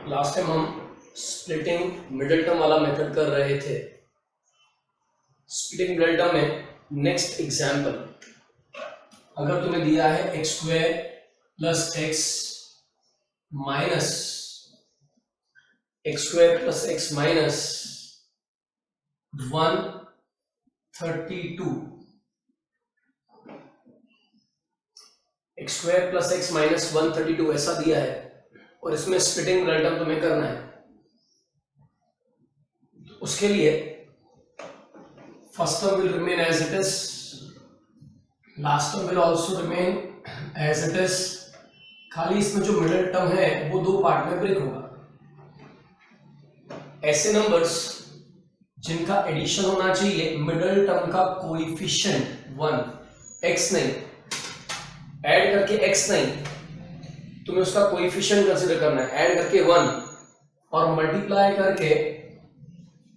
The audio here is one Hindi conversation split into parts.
लास्ट टाइम हम स्प्लिटिंग मिडिल टर्म वाला मेथड कर रहे थे। स्प्लिटिंग मिडिल टर्म में नेक्स्ट एग्जांपल, अगर तुम्हें दिया है x square plus x minus 132 x square plus x minus 132 ऐसा दिया है और इसमें स्प्लिटिंग मिडिल टर्म तुम्हें करना है। उसके लिए first term will remain as it is, last term will also remain as it is. खाली इसमें जो मिडिल टर्म है वो दो पार्ट में ब्रेक होगा। ऐसे नंबर्स जिनका एडिशन होना चाहिए मिडिल टर्म का कोएफिशिएंट 1 x नहीं, ऐड करके x नहीं, तुम्हें उसका कोएफिशिएंट कंसीडर करना है। ऐड करके 1 और मल्टीप्लाई करके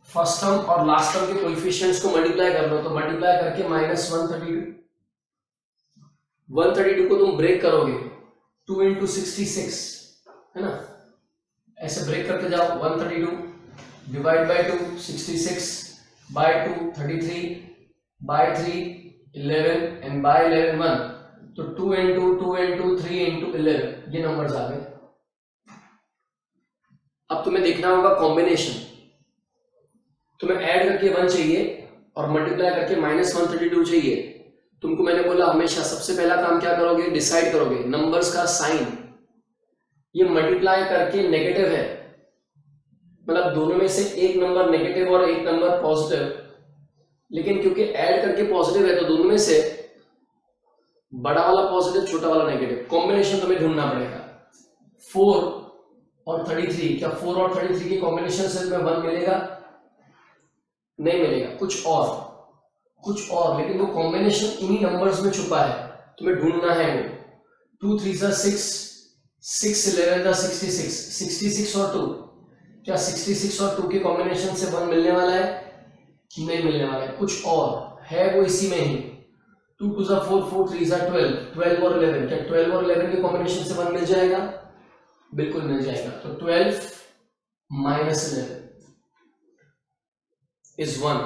फर्स्ट टर्म और लास्ट टर्म के कोएफिशिएंट्स को मल्टीप्लाई कर लो, तो मल्टीप्लाई करके माइनस 132 को तुम ब्रेक करोगे 2 इंटू 66 है ना, ऐसे ब्रेक करते जाओ। 132 divide by 2 66 by 2 33 by 3 11 and by 11 1, तो 2 इंटू 3 इंटू 11 ये नंबर्स आ गए। अब तुम्हें देखना होगा कॉम्बिनेशन। तुम्हें ऐड करके 1 चाहिए और मल्टीप्लाई करके माइनस 132 चाहिए। तुमको मैंने बोला हमेशा सबसे पहला काम क्या करोगे, डिसाइड करोगे नंबर्स का साइन। ये मल्टीप्लाई करके नेगेटिव है, मतलब दोनों में से एक नंबर नेगेटिव और एक नंबर पॉजिटिव, लेकिन क्योंकि ऐड करके पॉजिटिव है तो दोनों में से बड़ा वाला पॉजिटिव छोटा वाला नेगेटिव। कॉम्बिनेशन तुम्हें ढूंढना पड़ेगा। 4 और 33, क्या 4 और 33 की कॉम्बिनेशन से तुम्हें 1 मिलेगा? नहीं मिलेगा, कुछ और, लेकिन वो कॉम्बिनेशन इन्हीं नंबर्स में छुपा है, तुम्हें ढूंढना है वो। 2 3 6, 6 11 66, 66 और 2, क्या 66 और 2 के कॉम्बिनेशन से 1 मिलने वाला है? नहीं मिलने वाला है, कुछ और है वो इसी में ही। 2 2 4, 4 3 12, 12 और 11, क्या 12 और 11 के कॉम्बिनेशन से 1 मिल जाएगा? बिल्कुल मिल जाएगा। तो 12 minus 11 is 1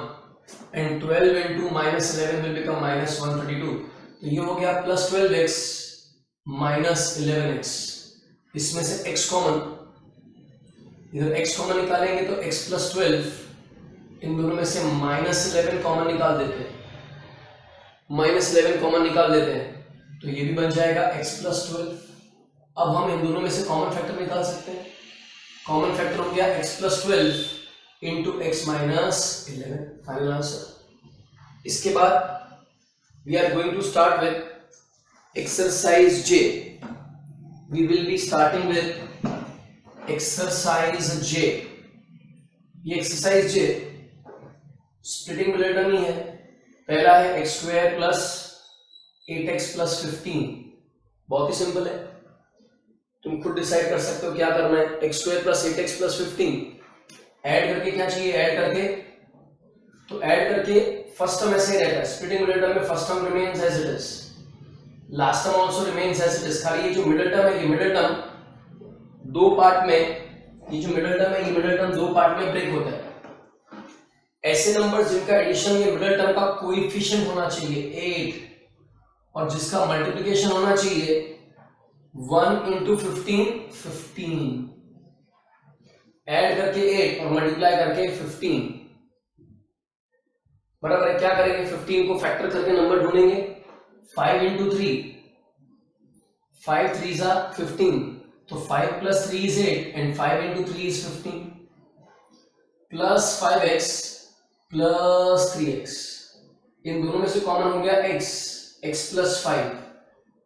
and 12 into minus 11 will become minus 132। तो ये हो गया प्लस 12x माइनस 11x। इसमें से x कॉमन, इधर x कॉमन निकालेंगे तो x प्लस 12, इन दोनों में से माइनस 11 कॉमन निकाल देते हैं, माइनस 11 कॉमन निकाल देते हैं तो ये भी बन जाएगा x प्लस 12। अब हम इन दोनों में से कॉमन फैक्टर निकाल सकते हैं। कॉमन फैक्टर हो गया x plus 12 into x minus 11, final answer. इसके बाद we are going to start with exercise J. We will be starting with exercise J. ये exercise J splitting middle term ही है। पहला है x square plus 8x plus 15, बहुत ही सिंपल है, तुम खुद डिसाइड कर सकते हो क्या करना है। X square plus 8x plus 15 add करके क्या चाहिए, ऐड करके फर्स्ट टर्म ऐसे ही रहता है। स्प्लिटिंग मिडिल टर्म में first term remains as it is, last term also remains as it is. खाली ये जो मिडिल टर्म है, ये मिडिल टर्म दो पार्ट में, ये जो मिडिल टर्म है ये मिडिल टर्म दो पार्ट में ब्रेक होता है। ऐसे नंबर्स जिनका एडिशन ये मिडिल टर्म का कोएफिशिएंट होना चाहिए 8 और जिसका मल्टीप्लिकेशन होना चाहिए 1 इंटू 15, ऐड करके 8 और मल्टीप्लाई करके 15 बराबर है। क्या करेंगे, 15 को फैक्टर करके नंबर ढूंढेंगे। 5 इंटू 3, 5 3 15, तो 5 plus 3 is 8 and 5 into 3 is 15, plus 5x plus 3x। इन दोनों में से कॉमन हो गया x प्लस 5,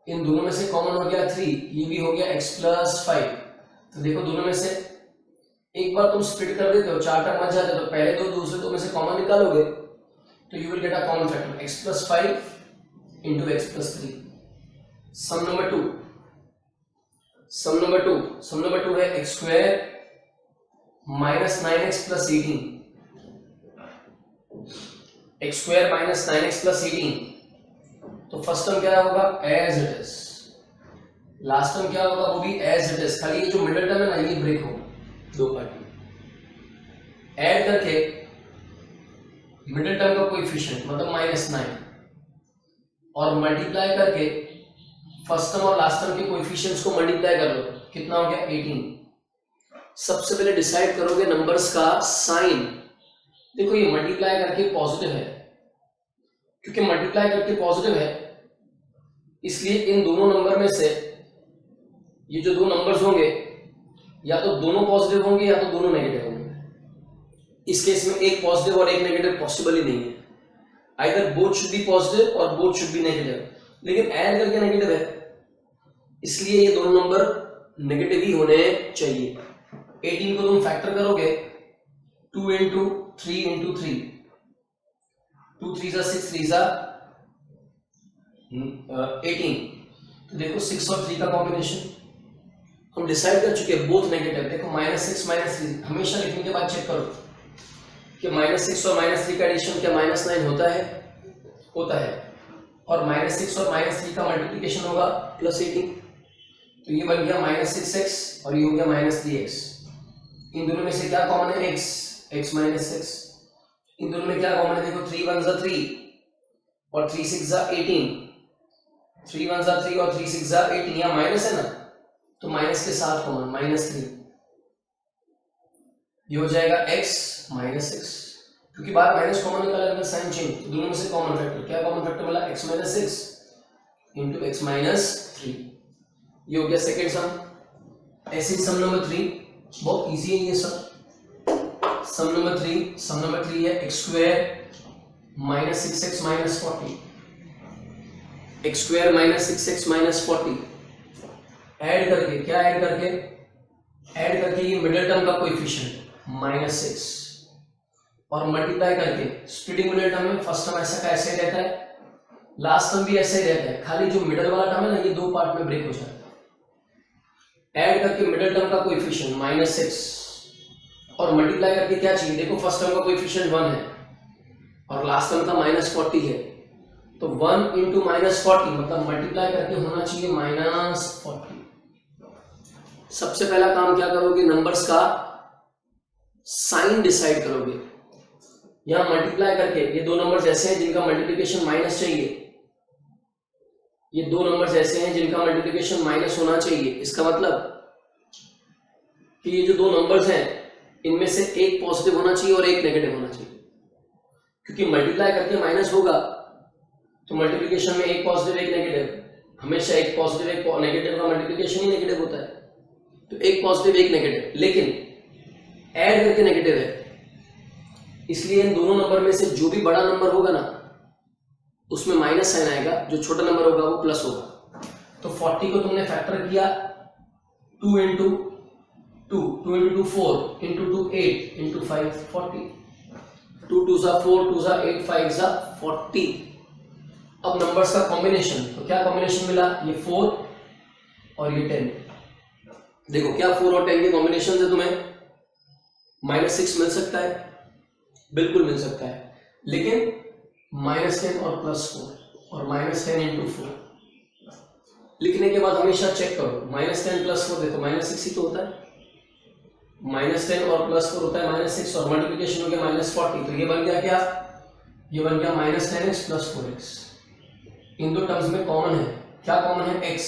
इन दोनों में से कॉमन हो गया 3, ये भी हो गया x प्लस 5। तो देखो दोनों में से एक बार तुम स्प्लिट कर देते हो, 4 टर्म बच जाते हो, तो पहले दो दूसरे दो में से कॉमन निकालोगे तो you will get a common factor x plus 5 into x plus 3। Sum number 2 है x square minus 9x plus 18, x square minus 9x plus 18। तो फर्स्ट टर्म क्या होगा, as it is, last term क्या होगा वो भी एज इट इज, खाली ये जो मिडिल टर्म है ना ये ब्रेक होगा। दो पार्ट में ऐड करके मिडिल टर्म का कोएफिशिएंट मतलब -9 और मल्टीप्लाई करके फर्स्ट टर्म और लास्ट टर्म के कोएफिशिएंट्स को मल्टीप्लाई कर लो, कितना हो गया 18। सबसे पहले डिसाइड करोगे नंबर्स का साइन। देखो ये मल्टीप्लाई करके पॉजिटिव है, क्योंकि मल्टीप्लाई करके पॉजिटिव है इसलिए इन दोनों नंबर में से ये जो दो नंबर्स होंगे या तो दोनों पॉजिटिव होंगे या तो दोनों नेगेटिव होंगे। इस केस में एक पॉजिटिव और एक नेगेटिव पॉसिबल ही नहीं है, either both should be positive और बोथ शुड बी नेगेटिव, लेकिन ऐड करके नेगेटिव है इसलिए ये दोनों नंबर नेगेटिव ही होने चाहिए। 18 को तुम फैक्टर करोगे 2 into 3 into 3, 2 3 जा 6 3 जा 18। तो देखो 6 और 3 का कॉम्बिनेशन हम डिसाइड कर चुके हैं बोथ नेगेटिव। देखो -6 -3 हमेशा लिखने के बाद चेक करो कि -6 और -3 का एडिशन क्या -9 होता है, होता है, और -6 और -3 का मल्टीप्लिकेशन होगा +18। तो ये बन गया -6x और ये हो गया -3x। इन दोनों में से क्या कॉमन है x, x -6। इन दोनों में क्या कॉमन है, देखो 3 1 जा 3 और 3 6 जा 18, 3 1 जा 3 और 3 6 जा 18, यहाँ माइनस है ना तो माइनस के साथ कॉमन -3, ये हो जाएगा x -6, क्योंकि बाहर माइनस कॉमन निकाला है साइन चेंज, तो दोनों में से कॉमन फैक्टर क्या कॉमन फैक्टर मिला x -6 into x -3। ये हो गया सेकंड सम। ऐसे ही सम नंबर 3 बहुत इजी है ये सम नंबर 3 है x² -6x -40, x² -6x -40 add करके क्या ऐड करके ये मिडिल टर्म का कोएफिशिएंट -6 और मल्टीप्लाई करके स्प्लिटिंग मिडिल टर्म में फर्स्ट टर्म ऐसा का ऐसे रहता है, लास्ट टर्म भी ऐसे ही रहता है, खाली जो मिडिल वाला टर्म है ना ये दो पार्ट में ब्रेक हो जाता है। ऐड करके मिडिल टर्म का कोएफिशिएंट -6 और मल्टीप्लाई करके क्या चाहिए, देखो फर्स्ट टर्म का कोएफिशिएंट 1 है और लास्ट टर्म का -40 है, तो 1 into -40 मतलब मल्टीप्लाई करके होना चाहिए -40। सबसे पहला काम क्या करोगे, नंबर्स का साइन डिसाइड करोगे। यहां मल्टीप्लाई करके ये दो नंबर्स ऐसे हैं जिनका मल्टीप्लिकेशन माइनस चाहिए, ये दो नंबर्स ऐसे हैं जिनका मल्टीप्लिकेशन माइनस होना चाहिए। इसका मतलब कि ये जो दो नंबर्स हैं इनमें से एक पॉजिटिव होना चाहिए और एक नेगेटिव होना चाहिए, क्योंकि मल्टीप्लाई करके माइनस होगा तो मल्टीप्लिकेशन में एक पॉजिटिव एक नेगेटिव, हमेशा एक पॉजिटिव एक नेगेटिव का मल्टीप्लिकेशन ही नेगेटिव होता है, तो एक पॉजिटिव एक नेगेटिव, लेकिन ऐड करके नेगेटिव है इसलिए इन दोनों नंबर में से जो भी बड़ा नंबर होगा ना उसमें माइनस साइन आएगा, जो छोटा नंबर होगा वो प्लस होगा। तो 40 को तुमने फैक्टर किया 2 into 2 into 4 into 2 8 into 5 40, 2 2 जा 4 2 जा 8 5 जा 40। अब नंबर्स का कॉम्बिनेशन, तो क्या कॉम्बिनेशन मिला, ये 4 और ये 10। देखो क्या 4 और 10 के कॉम्बिनेशन से तुम्हें -6 मिल सकता है, बिल्कुल मिल सकता है, लेकिन -10 और +4 और -10 into 4 लिखने के बाद हमेशा चेक करो, -10 +4 देखो -6 ही तो होता है, -10 और +4 होता है -6 और मल्टीप्लिकेशन हो गया -40, तो ये बन गया क्या, ये बन गया -10x + 4x। इन दो टर्म्स में कॉमन है, क्या कॉमन है x,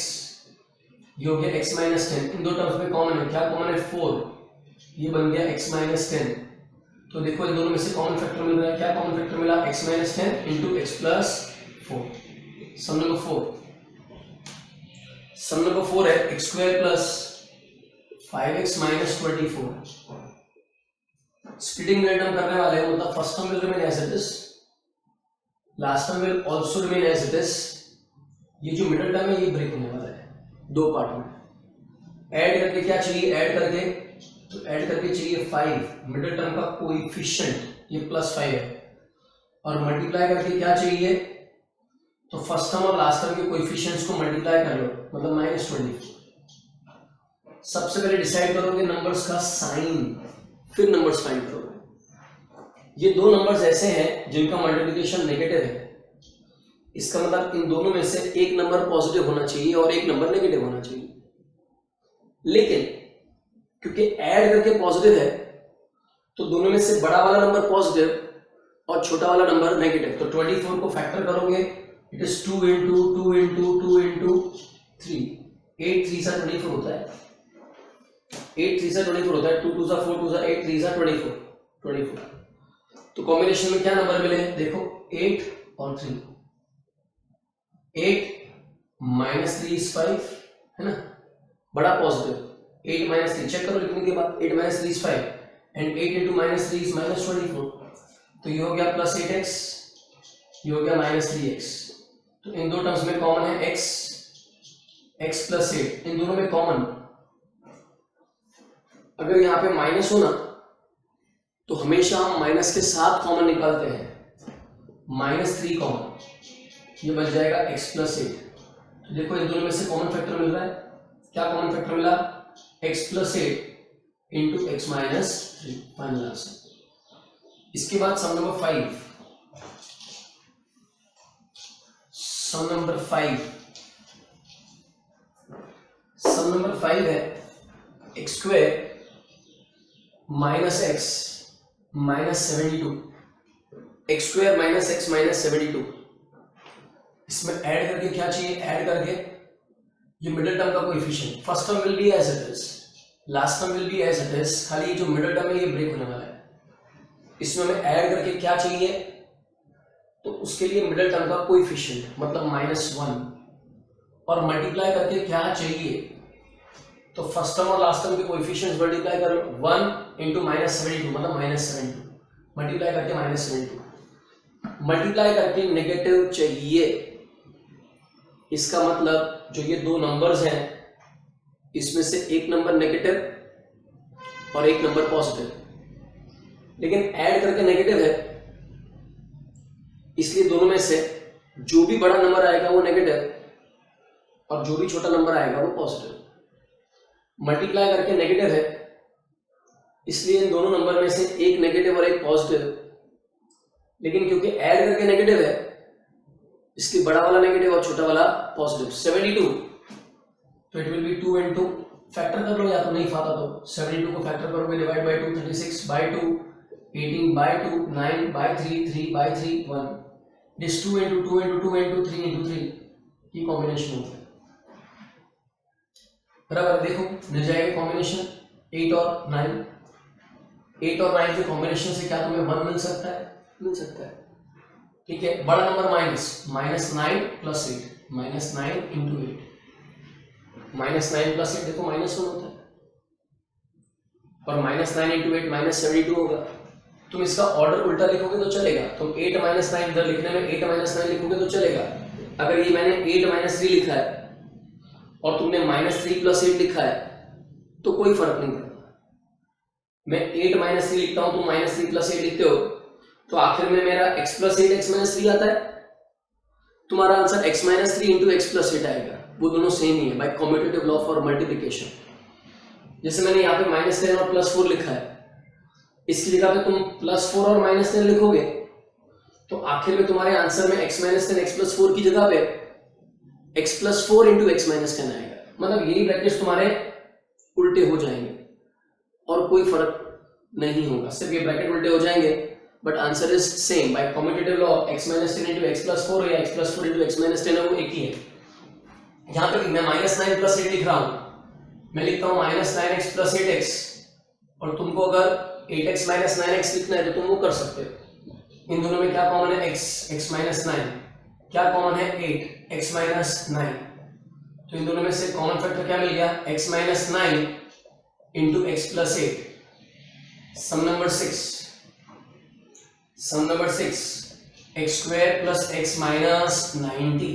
ये हो गया x -10, इन दो टर्म्स में कॉमन है, क्या कॉमन है 4, ये बन गया x -10। तो देखो इन दोनों में से कॉमन फैक्टर मिल रहा है, क्या कॉमन फैक्टर मिला, x -10 into x + 4। सम नंबर 4 है x² + 5x - 24। Splitting middle term करने वाले हैं, मतलब first term will remain as it is, last term will also remain as it is. ये जो मिडिल टर्म है ये ब्रेक होने वाला है दो पार्ट में। ऐड करके क्या चाहिए, तो ऐड करके चाहिए 5, मिडिल टर्म का कोएफिशिएंट ये +5 है, और मल्टीप्लाई करके क्या चाहिए, तो फर्स्ट टर्म और लास्ट टर्म के कोएफिशिएंट्स को मल्टीप्लाई कर लो, मतलब -24। सबसे पहले डिसाइड करोगे नंबर्स का साइन, फिर नंबर्स फाइंड करोगे। ये दो नंबर्स ऐसे हैं जिनका मल्टीप्लिकेशन नेगेटिव है, इसका मतलब इन दोनों में से एक नंबर पॉजिटिव होना चाहिए और एक नंबर नेगेटिव होना चाहिए, लेकिन क्योंकि ऐड करके पॉजिटिव है तो दोनों में से बड़ा वाला नंबर पॉजिटिव और छोटा वाला नंबर नेगेटिव। तो 24 को फैक्टर करोगे, it is 2 into 2 into 2 into 3, 8 3 सा 24 होता है, 8 3 सा 24 होता है, 2 2 सा 4 2 सा 8 3 सा 24। तो कॉम्बिनेशन में क्या नंबर मिले देखो, 8 और 3, 8 माइनस 3 इज 5 है ना, बड़ा पॉजिटिव, 8 माइनस 3 चेक करो लिखने के बाद, 8 minus 3 is 5 and 8 into minus 3 is minus 24, तो ये हो गया प्लस 8x, ये हो गया माइनस 3x। तो इन दो टर्म्स में कॉमन है x प्लस 8, इन दोनों में कॉमन, अगर यहाँ पे माइनस हो ना तो हमेशा हम माइनस के साथ कॉमन निकालते हैं, माइनस 3 कॉमन, ये बच जाएगा x प्लस 8। तो देखो इन दोनों में से कॉमन फैक्टर मिल रहा है, क्या कॉमन फैक्टर मिला, x plus 8 into x minus 3, final answer. इसके बाद सम नंबर 5, सम नंबर 5 है x square minus x minus 72, x square minus x minus 72। इसमें ऐड करके क्या चाहिए, ऐड करके ये मिडिल टर्म का coefficient, first term will be as it is, last term will be as it is, खाली जो मिडिल टर्म है ये ब्रेक होने वाला है। इसमें हमें ऐड करके क्या चाहिए, तो उसके लिए मिडिल टर्म का कोएफिशिएंट मतलब -1, और मल्टीप्लाई करके क्या चाहिए, तो फर्स्ट टर्म और लास्ट टर्म के कोएफिशिएंट्स मल्टीप्लाई करो, 1 इंटू -72 मतलब -72, मल्टीप्लाई करके -72, मल्टीप्लाई करके नेगेटिव चाहिए। इसका मतलब जो ये दो नंबर्स हैं इसमें से एक नंबर नेगेटिव और एक नंबर पॉजिटिव, लेकिन ऐड करके नेगेटिव है, इसलिए दोनों में से जो भी बड़ा नंबर आएगा वो नेगेटिव और जो भी छोटा नंबर आएगा वो पॉजिटिव। मल्टीप्लाई करके नेगेटिव है, इसलिए इन दोनों नंबर में से एक नेगेटिव और एक पॉजिटिव, लेकिन क्योंकि ऐड करके नेगेटिव है इसलिए बड़ा वाला नेगेटिव और छोटा वाला पॉजिटिव। 72 तो it will be 2 into, factor कर लो या तो नहीं फाता तो 72 को फैक्टर करोगे, divide by 2, 36 by 2, 18 by 2, 9 by 3, 3 by 3, 1, this 2 into 2 into 2 into 3 into 3 की कॉम्बिनेशन होता है। बराबर, देखो मिल जाएगा कॉम्बिनेशन 8 और 9, 8 और 9 के कॉम्बिनेशन से क्या तुम्हें 1 मिल सकता है, मिल सकता है, ठीक है। बड़ा नंबर -9 प्लस 8, -9 इंटू 8, -9 प्लस 8 देखो -1 होता है, और -9 इंटू 8 -72 होगा। तुम इसका ऑर्डर उल्टा लिखोगे तो चलेगा, तुम 8 -9 इधर लिखने में 8 -9 लिखोगे तो चलेगा। अगर ये मैंने 8 -3 लिखा है और तुमने -3 प्लस 8 लिखा है तो कोई फर्क नहीं पड़ता। मैं 8 -3 लिखता हूं, तुम -3 प्लस 8 लिखते हो, तो आखिर में मेरा x प्लस 8 x माइनस 3 आता है, तुम्हारा answer x minus 3 into x plus 8 आएगा। वो दोनों सेम ही है by commutative law for multiplication. जैसे मैंने यहाँ पे -10 और +4 लिखा है, इसकी जगह पे तुम +4 और -10 लिखोगे तो आखिर में तुम्हारे आंसर में x माइनस 10 x प्लस 4 की जगह पे x plus 4 into x minus 10 आएगा। मतलब यही ब्रैकेट्स तुम्हारे उल्टे हो जाएंगे और कोई फर्क नहीं होगा, सिर्फ ये ब्रैकेट उल्टे हो जाएंगे, but answer is same by commutative law. x minus 10 into x plus 4 या x plus 4 into x minus 10 है, वो एक ही है। यहाँ पे मैं -9 प्लस 8 लिख रहा हूँ, मैं लिखता हूँ -9x प्लस 8x, और तुमको अगर 8x माइनस 9x लिखना है तो तुम वो कर सकते हो। इन दोनों में क्या कॉमन है, x माइनस 9, क्या कॉमन है 8 x माइनस 9, तो इन दोनों में से कॉमन फैक्टर क्या मिल गया, x minus 9 into x plus 8। Some number 6 x square plus x minus 90.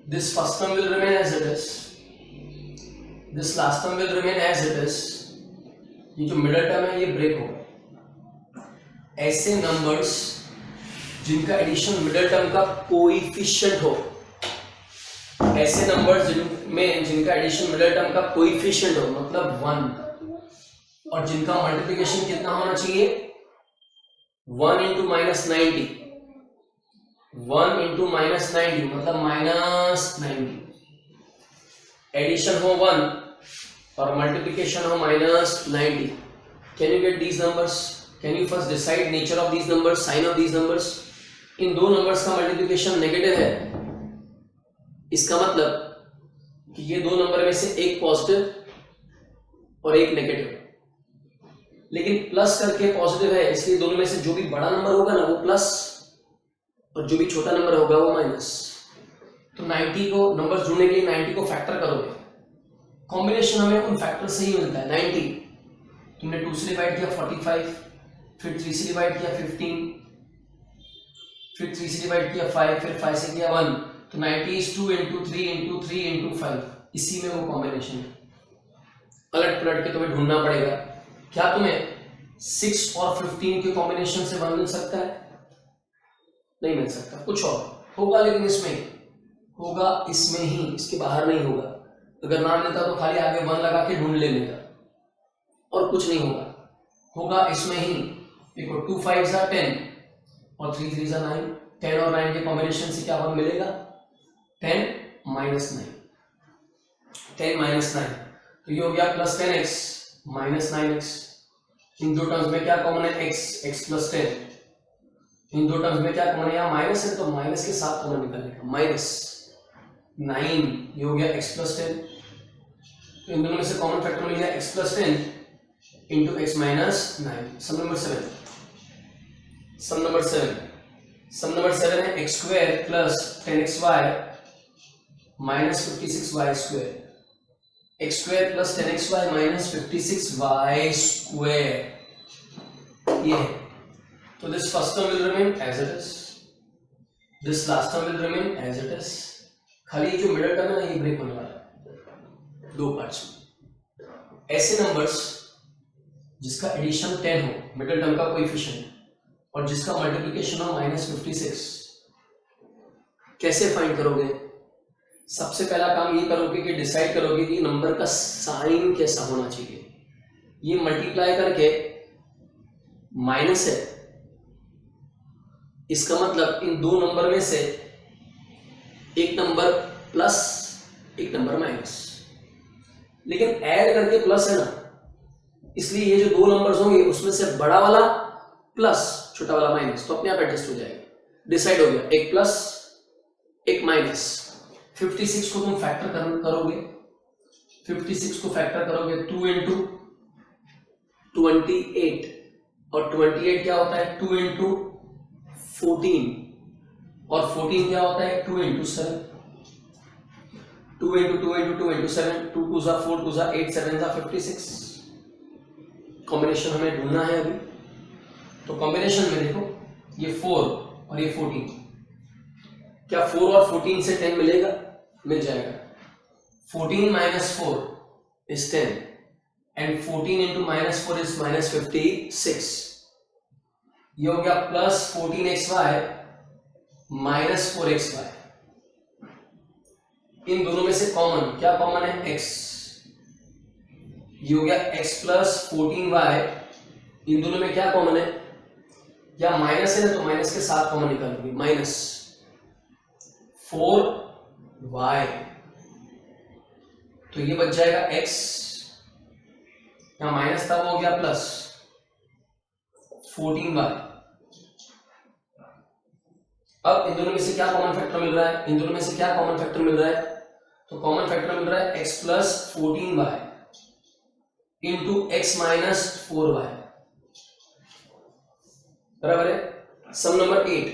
This first term will remain as it is, this last term will remain as it is. ये जो मिडल टर्म है ये ब्रेक होगा। ऐसे नंबर्स जिनका एडिशन मिडल टर्म का कोएफिशिएंट हो, ऐसे नंबर्स जिनमें जिनका एडिशन मिडल टर्म का कोएफिशिएंट हो मतलब 1, और जिनका मल्टीप्लिकेशन कितना होना चाहिए 1 इंटू माइनस 90, 1 इंटू माइनस 90 मतलब -90। एडिशन हो 1 और मल्टीप्लिकेशन हो -90. Can you get these numbers? Can you first decide nature of these numbers, sign of these numbers? इन दो नंबर्स का मल्टीप्लिकेशन नेगेटिव है, इसका मतलब कि ये दो नंबर में से एक पॉजिटिव और एक नेगेटिव, लेकिन प्लस करके पॉजिटिव है, इसलिए दोनों में से जो भी बड़ा नंबर होगा ना वो प्लस और जो भी छोटा नंबर होगा वो माइनस. तो 90 को नंबर जुड़ने के लिए 90 को फैक्टर करोगे. कॉम्बिनेशन हमें उन फैक्टर से ही मिलता है. 90 तुमने 2 से डिवाइड किया 45, फिर 3 से डिवाइड किया 15, फिर 3 से डिवाइड किया 5, फिर 5 से किया 1. तो 90 is 2 into 3 into 3 into 5. इसी में वो कॉम्बिनेशन है. पलट पलट के तुम्हें ढूंढना पड़ेगा. क्या तुम्हें 6 और 15 के कॉम्बिनेशन से 1 मिल सकता है? नहीं मिल सकता. कुछ और होगा, लेकिन इसमें होगा, इसमें ही, इसके बाहर नहीं होगा. अगर ना मिलता तो खाली आगे 1 लगा के ढूंढ लेने का, और कुछ नहीं होगा. होगा इसमें ही. देखो 2 5 are 10 और 3 3 are 9. 10 और 9 के कॉम्बिनेशन से क्या 1 मिलेगा? 10 minus 9. 10 minus 9 तो ये हो गया प्लस 10x माइनस 9x. इन दो टर्म्स में क्या कॉमन है? x plus 10. इन दो टर्म्स में क्या कॉमन है? यहाँ माइनस है तो माइनस के साथ कॉमन निकालने का. माइनस 9 ये हो गया x प्लस 10. तो इन दोनों में से कॉमन फैक्टर मिल गया x plus 10 into x minus 9. Sum number 7. Sum number 7 है x square plus 10xy minus 56y square. x square plus 10xy minus 56y square ये है. तो this first term will remain as it is, this last term will remain as it is. खाली जो मिडिल टर्म है ना ये ब्रेक होने वाला है दो पार्ट्स में. ऐसे नंबर्स जिसका एडिशन 10 हो, मिडिल टर्म का कोएफिशिएंट, और जिसका मल्टीप्लिकेशन हो -56, कैसे फाइंड करोगे? सबसे पहला काम ये करोगे कि डिसाइड करोगे कि नंबर का साइन कैसा होना चाहिए. ये मल्टीप्लाई करके माइनस है, इसका मतलब इन दो नंबर में से एक नंबर प्लस एक नंबर माइनस, लेकिन ऐड करके प्लस है ना, इसलिए ये जो दो नंबर्स होंगे उसमें से बड़ा वाला प्लस छोटा वाला माइनस, तो अपने आप एडजस्ट हो जाएगा. डिसाइड हो गया, एक प्लस एक माइनस. 56 को तुम फैक्टर करोगे. 56 को फैक्टर करोगे 2 इंटू 28, और 28 क्या होता है? 2 इंटू 14, और 14 क्या होता है? 2 इंटू 7. 2 इंटू 2 इंटू 2 इंटू 7, 2 2 जा 4, 2 जा 8, 7 जा 56. कॉम्बिनेशन हमें ढूंढना है अभी. तो कॉम्बिनेशन में देखो ये 4 और ये 14, क्या 4 और 14 से 10 मिलेगा? मिल जाएगा. 14 minus 4 is 10 and 14 into minus 4 is minus 56. ये हो गया प्लस 14xy माइनस 4xy. इन दोनों में से कॉमन क्या कॉमन है? x. ये हो गया x प्लस 14y. इन दोनों में क्या कॉमन है? या माइनस है ना, तो माइनस के साथ कॉमन निकालोगे. माइनस 4y, तो ये बच जाएगा x. यहां माइनस था वो हो गया प्लस 14y. अब इन दोनों में से क्या कॉमन फैक्टर मिल रहा है? इन दोनों में से क्या कॉमन फैक्टर मिल रहा है? तो कॉमन फैक्टर मिल रहा है x plus 14y into x minus 4y. बराबर है. सम नंबर 8.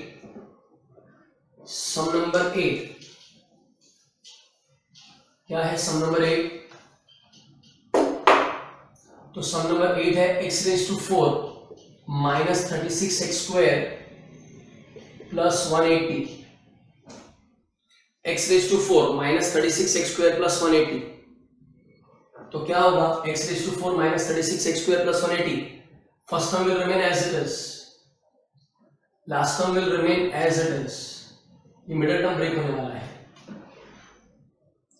सम नंबर 8 क्या है? सम नंबर 8, तो सम नंबर 8 है x raise to 4 minus 36x square plus 180. x raise to 4 minus 36x square plus 180, तो क्या होगा? x raise to 4 minus 36x square plus 180. First term will remain as it is, last term will remain as it is. ये मिडिल टर्म ब्रेक होने वाला है.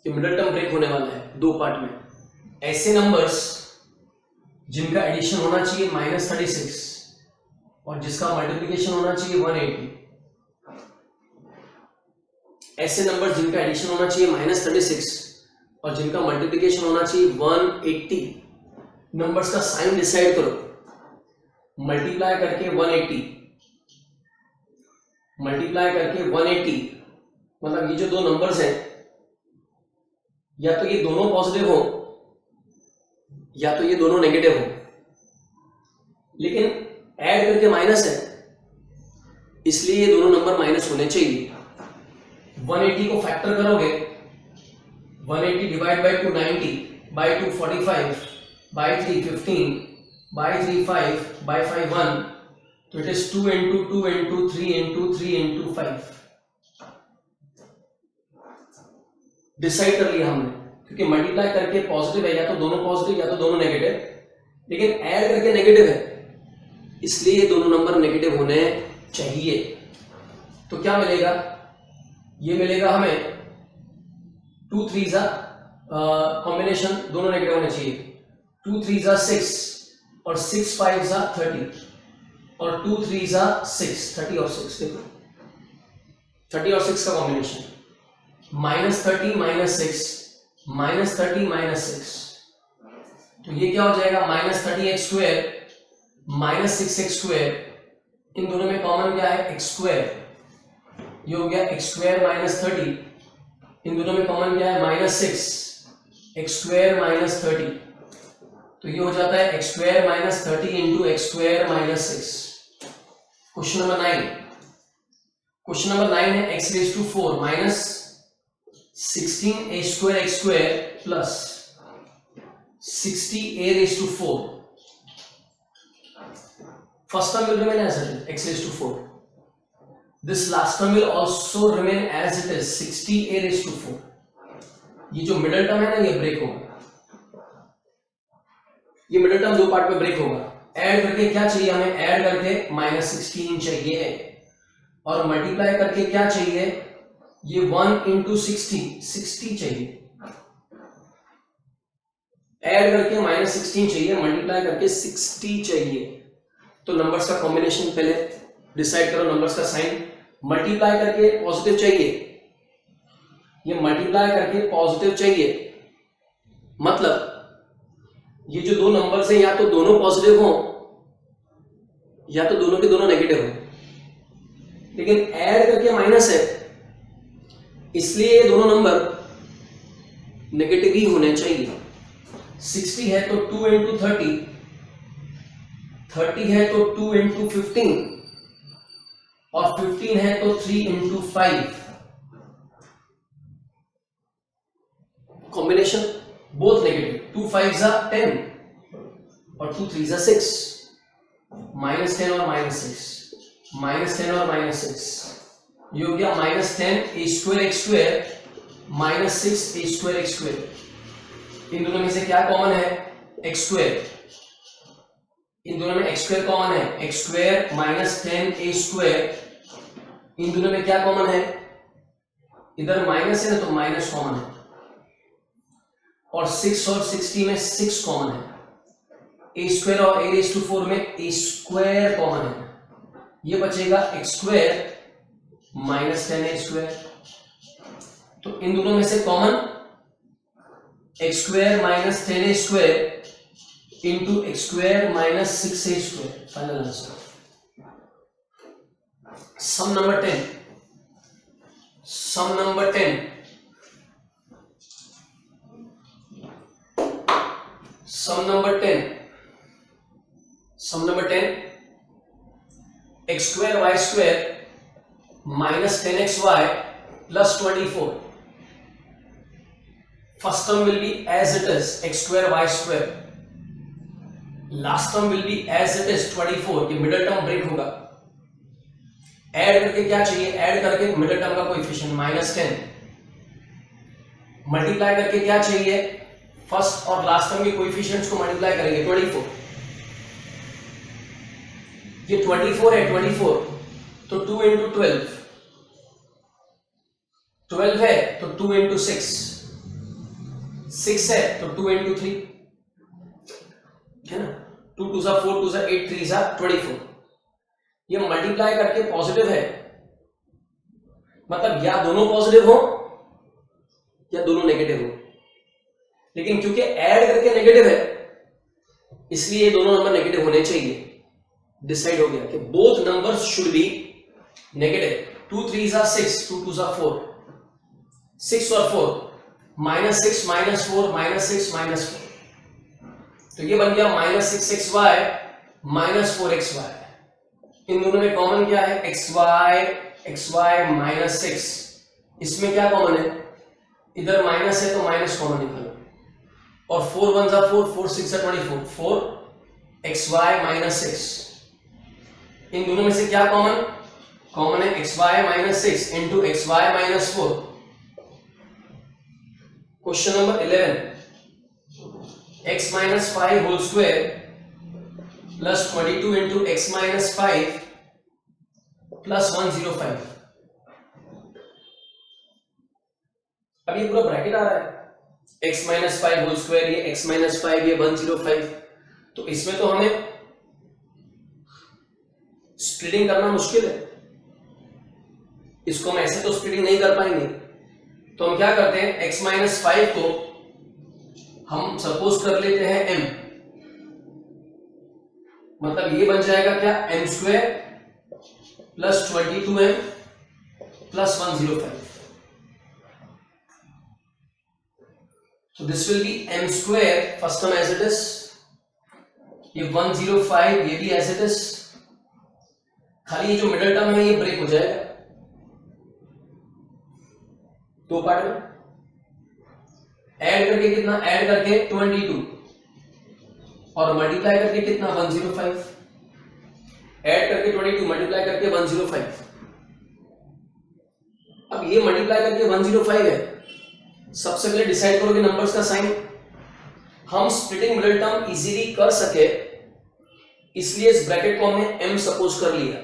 ये मिडिल टर्म ब्रेक होने वाला है दो पार्ट में. ऐसे नंबर्स जिनका एडिशन होना चाहिए -36 और जिसका मल्टीप्लिकेशन होना चाहिए 180. ऐसे नंबर्स जिनका एडिशन होना चाहिए -36 और जिनका मल्टीप्लिकेशन होना चाहिए 180, नंबर्स का साइन डिसाइड करो। मल्टीप्लाई करके 180, मल्टीप्लाई करके 180, मतलब ये जो दो नंबर्स हैं या तो ये दोनों पॉजिटिव हो या तो ये दोनों नेगेटिव हो, लेकिन ऐड करके माइनस है इसलिए ये दोनों नंबर माइनस होने चाहिए। 180 को फैक्टर करोगे, 180 divide by 290 by 245 by 315 by 35 by 51, तो it is 2 into 2 into 3 into 3 into 5। Decide कर लिया हमने, क्योंकि मल्टीप्लाई करके पॉजिटिव है, या तो दोनों पॉजिटिव या तो दोनों नेगेटिव, लेकिन ऐड करके नेगेटिव है इसलिए ये दोनों नंबर नेगेटिव होने चाहिए। तो क्या मिलेगा, ये मिलेगा हमें 2 3 कॉम्बिनेशन दोनों नेगेटिव होने चाहिए, 2 3 6 और 6 5 30 और 2 3 6, 30 और 6, देखो 30 और 6 का कॉम्बिनेशन, -30 -6 -30 -6, तो ये क्या हो जाएगा, -30x स्क्वायर -6x स्क्वायर, इन दोनों में कॉमन क्या है, x स्क्वायर, ये हो गया x स्क्वायर -30, इन दोनों में कॉमन क्या है, -6 x स्क्वायर -30, तो ये हो जाता है x square -30 into x square -6। Question number 9, question number 9 है x raise to 4 minus 16a square x square plus 60a raise to 4। First term will remain as it is, x raised to 4. This last term will also remain as it is, 60a raised to 4. ये जो मिडिल टर्म है ना, ये ब्रेक होगा, ये मिडिल टर्म दो पार्ट में ब्रेक होगा। ऐड करके क्या चाहिए हमें, ऐड करके -16 चाहिए, और मल्टीप्लाई करके क्या चाहिए, ये 1 into 60 चाहिए। ऐड करके -16 चाहिए, मल्टीप्लाई करके 60 चाहिए। तो नंबर्स का कॉम्बिनेशन पहले डिसाइड करो, नंबर्स का साइन। मल्टीप्लाई करके पॉजिटिव चाहिए, ये मल्टीप्लाई करके पॉजिटिव चाहिए, मतलब ये जो दो नंबर्स हैं या तो दोनों पॉजिटिव हो या तो दोनों के दोनों नेगेटिव हो, लेकिन ऐड करके माइनस है इसलिए ये दोनों नंबर नेगेटिव ही होने चाहिए। 60 है तो 2 into 30, 30 है तो 2 into 15, और 15 है तो 3 into 5। कॉम्बिनेशन बोथ नेगेटिव, 2 5 10 और 2 3 6, -10 और -6, -10 और -6, ये हो गया -10 a square x square -6 a square x square. इन दोनों में से क्या कॉमन है, x स्क्वायर, इन दोनों में x स्क्वायर कॉमन है, x स्क्वायर -10 a स्क्वायर, इन दोनों में क्या कॉमन है, इधर माइनस है ना तो माइनस कॉमन है, और 6 और 60 में 6 कॉमन है, a स्क्वायर और a रेज़ टू 4 में a स्क्वायर कॉमन है, ये बचेगा x स्क्वायर -10 a स्क्वायर। तो इन दोनों में से common x square -10 a square into x square -6a square, final answer. Sum number 10, sum number 10, sum number 10, sum number 10, x square y square -10xy plus 24. First term will be as it is, x square y square. Last term will be as it is 24, कि मिडिल टर्म ब्रेक होगा। ऐड करके क्या चाहिए, ऐड करके मिडिल टर्म का कोएफिशिएंट -10, मल्टीप्लाई करके क्या चाहिए, फर्स्ट और लास्ट टर्म के कोएफिशिएंट्स को मल्टीप्लाई करेंगे 24, ये 24 है, 24 तो 2 into 12, 12 है तो 2 into 6, 6 है तो 2 into 3, है ना, 2 2 4, 2 8, 3 24। ये मल्टीप्लाई करके पॉजिटिव है, मतलब या दोनों पॉजिटिव हो या दोनों नेगेटिव हो, लेकिन क्योंकि ऐड करके नेगेटिव है इसलिए ये दोनों नंबर नेगेटिव होने चाहिए। डिसाइड हो गया कि both numbers should be negative. 2 3s are 6, 2 2s are 4, 6 और 4, -6 -4 -6 -4, तो ये बन गया -6xy -4xy। इन दोनों में कॉमन क्या है? xy -6। इसमें क्या कॉमन है? इधर माइनस है तो माइनस कॉमन निकालो, और 4 1s are 4, 4 6 are 24, 4xy -6। इन दोनों में से क्या कॉमन? कॉमन है xy -6 into xy -4। Question number 11, x -5 whole square plus 22 into x -5 plus 105। अब ये पूरा ब्रैकेट आ रहा है, x -5 होल स्क्वायर, ये x -5, ये 105। तो इसमें तो हमें स्प्लिटिंग करना मुश्किल है, इसको हम ऐसे तो स्प्लिटिंग नहीं कर पाएंगे। तो हम क्या करते हैं, x -5 को हम सपोज कर लेते हैं m, मतलब ये बन जाएगा क्या? m² plus 22m plus 105। So this will be m², first term as it is, ये 105 ये भी एज इट इज, खाली ये जो मिडिल टर्म है ये ब्रेक हो जाएगा दो पार्ट में। ऐड करके कितना? ऐड करके 22 और मल्टीप्लाई करके कितना? 105। ऐड करके 22 मल्टीप्लाई करके 105। अब ये मल्टीप्लाई करके 105 है, सबसे पहले डिसाइड करोगे नंबर्स का साइन। हम स्प्लिटिंग मिडिल टर्म इजीली कर सके इसलिए इस ब्रैकेट को हमने m सपोज कर लिया।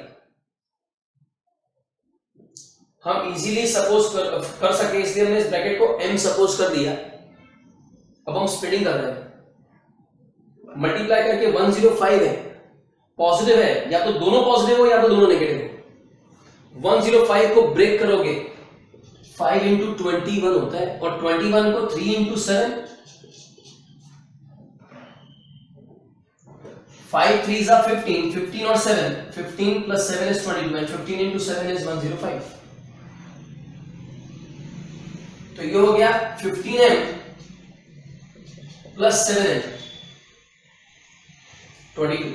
हम इजीली सपोज कर सके इसलिए हमने इस ब्रैकेट को m सपोज कर दिया। अब हम स्प्लिटिंग कर रहे हैं, मल्टीप्लाई करके 105 है, पॉजिटिव है, या तो दोनों पॉजिटिव हो या तो दोनों नेगेटिव हो। 105 को ब्रेक करोगे 5 इंटू 21 होता है, और 21 को 3 इंटू 7, 5 3s are 15, 15 और 7, 15 plus 7 is 22 and 15 into 7 is 105। तो ये हो गया 15m प्लस 7m 22।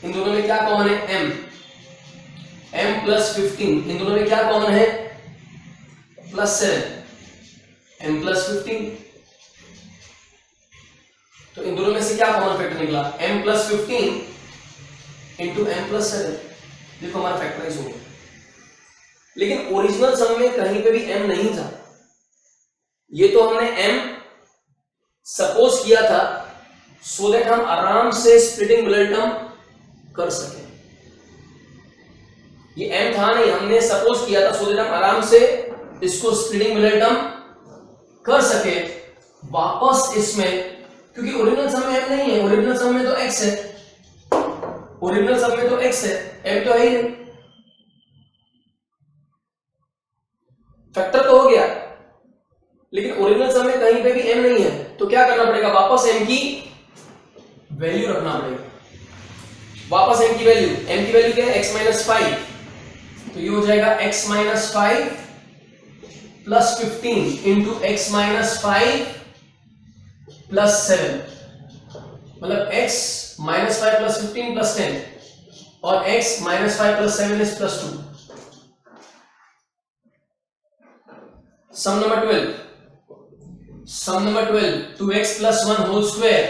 इन दोनों में क्या कॉमन है? m plus 15। इन दोनों में क्या कॉमन है? Plus 7 m plus 15। तो इन दोनों में से क्या कॉमन फैक्टर निकला? m plus 15 into m plus 7। देखो हमारा फैक्टराइज हो गया, लेकिन ओरिजिनल सम में कहीं पे भी m नहीं था। ये तो हमने m सपोज किया था सो दैट हम आराम से स्प्लिटिंग मिडिल टर्म कर सके। ये m था नहीं, हमने सपोज किया था सो दैट हम आराम से इसको स्प्लिटिंग मिडिल टर्म कर सके। वापस इसमें, क्योंकि ओरिजिनल सम में m नहीं है, ओरिजिनल सम में तो x है, ओरिजिनल सम में तो x है, m तो है ही नहीं। फैक्टर तो हो गया, लेकिन ओरिजिनल सम में कहीं पे भी m नहीं है, तो क्या करना पड़ेगा? वापस m की वैल्यू रखना पड़ेगा। वापस m की वैल्यू क्या है? x -5। तो ये हो जाएगा x -5 plus 15 into x -5 plus 7, मतलब x -5 प्लस 15 प्लस 10, और x -5 plus 7 is plus 2। Sum number 12, sum number 12, 2x plus 1 whole square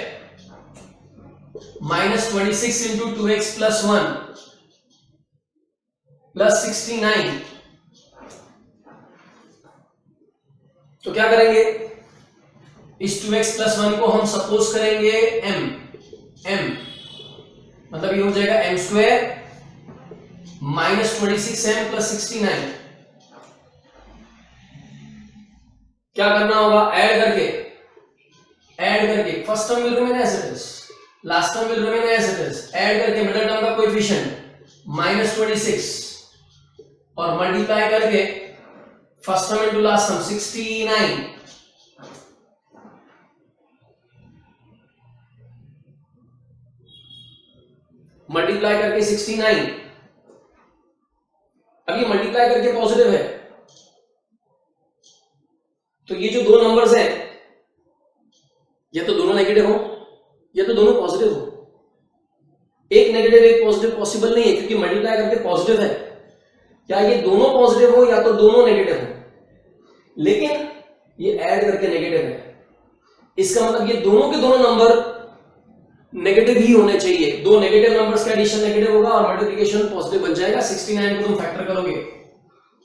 minus 26 into 2x plus 1 plus 69। तो क्या करेंगे? इस 2x प्लस 1 को हम सपोज करेंगे m, मतलब ये हो जाएगा m² माइनस 26m प्लस 69। क्या करना होगा? ऐड करके first term will remain as it is, last term will remain as it is. Add करके मिडिल टर्म का कोएफिशिएंट -26 और मल्टीप्लाई करके first term into last term 69। Multiply करके 69, अब ये मल्टीप्लाई करके पॉजिटिव है, तो ये जो दो नंबर्स हैं या तो दोनों नेगेटिव हो या तो दोनों पॉजिटिव हो। एक नेगेटिव एक पॉजिटिव पॉसिबल नहीं है, क्योंकि मल्टीप्लाई करके पॉजिटिव है। क्या ये दोनों पॉजिटिव हो या तो दोनों नेगेटिव हो, लेकिन ये ऐड करके नेगेटिव है, इसका मतलब ये दोनों के दोनों नंबर नेगेटिव ही होने चाहिए। दो नेगेटिव नंबर्स का एडिशन नेगेटिव होगा और मल्टीप्लिकेशन पॉजिटिव बन जाएगा। 69 को तुम फैक्टर करोगे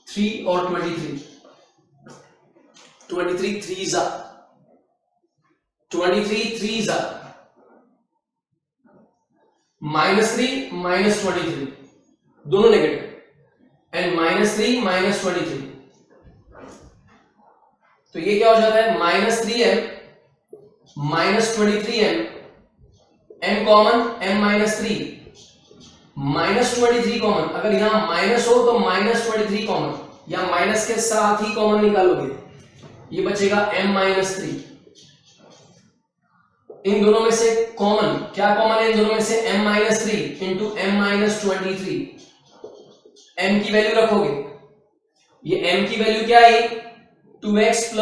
3 और 23, 23 3 जा 23 3 जा -3 -23 दोनों नेगेटिव एंड -3 -23, तो ये क्या हो जाता है -3m -23m, m common m -3 -23 common. अगर यहां माइनस हो तो -23 कॉमन, या माइनस के साथ ही कॉमन निकालोगे, ये बचेगा m -3। इन दोनों में से कॉमन क्या कॉमन है? इन दोनों में से m -3 इंटू m -23, m की वैल्यू रखोगे, ये m की वैल्यू क्या है? 2x +